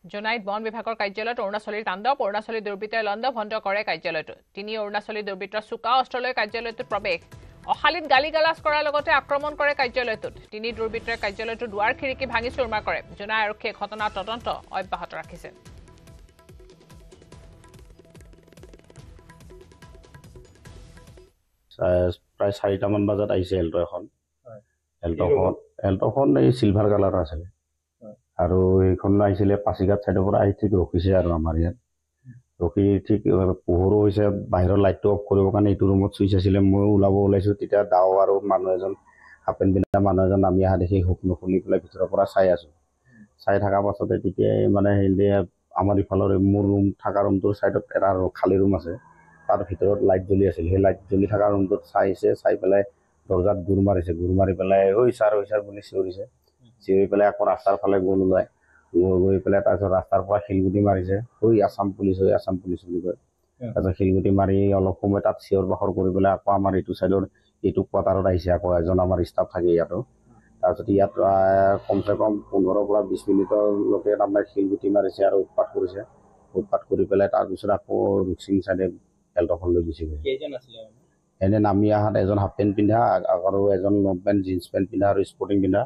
জোনাইত বন বিভাগৰ কাৰ্যালয়ত অৰুণাচলীৰ তাণ্ডৱ অৰুণাচলী দুৰ্বৃত্তই লণ্ড ভণ্ড কৰে কাৰ্যালয়টো তিনি অৰুণাচলী দুৰ্বৃত্তৰ চোকা অস্ত্ৰলৈ কাৰ্যালয়টোত প্ৰৱেশ অশালীত গালি গালাজ কৰাৰ লগতে আক্ৰমণ কৰে কাৰ্যালয়টোত তিনি দুৰ্বৃত্তই কাৰ্যালয়টোৰ দুৱাৰ খিৰিকী ভাঙি চুৰমাৰ কৰে জোনাই আৰক্ষীয়ে ঘটনাৰ তদন্ত অব্যাহত ৰাখিছে প্ৰায় 4টামান বজাত আহিছে এল্টো এখন এল্টোখন এই চিলভাৰ কালাৰ আছিলে আৰু এইখন আহিছিলে পাছিঘাট চাইডৰ পৰা আহি ঠিক ৰখিছে আৰু আমাৰ ইয়াত ৰখি ঠিক পোহৰো হৈছে বাহিৰৰ লাইটটো অফ কৰিবৰ কাৰণে এইটো ৰুমত চুইচ আছিলে মই ওলাইছোঁ তেতিয়া দাও আৰু মানুহ এজন হাফ পেণ্ট পিন্ধা মানুহ এজন নামি অহা দেখি হুক নুখুলি পেলাই ভিতৰৰ পৰা চাই আছোঁ চাই থকাৰ পাছতে তেতিয়াই মানে হেৰি আমাৰ ইফালৰ মোৰ ৰুম থকা ৰুমটোৰ চাইডত এটা খালী ৰুম আছে তাৰ ভিতৰত লাইট জ্বলি আছিল সেই লাইট জ্বলি থকা ৰুমটোত চাই পেলাই দৰ্জাত গুৰ মাৰি পেলাই ঐ ছাৰ বুলি চিঞৰিছে চিঞৰি পেলাই আকৌ ৰাস্তাৰ ফালে ওলাই গৈ পেলাই তাৰপিছত ৰাস্তাৰ পৰা শিলগুটি মাৰিছে ঐ আছাম পুলিচ বুলি কয় তাৰপিছত শিলগুটি মাৰি অলপ সময় তাত চিঞৰ বাখৰ কৰি পেলাই আকৌ আমাৰ এইটো চাইডৰ এইটো কোৱাৰ্টাৰত আহিছে আকৌ এজন আমাৰ ষ্টাফ থাকে ইয়াতো তাৰপিছত ইয়াত কমচে কম 15 পৰা 20 মিনিটলৈকে তাৰমানে শিলগুটি মাৰিছে আৰু উৎপাত কৰি পেলাই তাৰপিছত আকৌ ৰুকচিং চাইডে এল্টোখন লৈ গুচি গৈছে এনে নামি অহাত এজন হাফ পেণ্ট পিন্ধা আৰু এজন লং পেণ্ট জিন্স পেণ্ট পিন্ধা আৰু স্পৰ্টিং পিন্ধা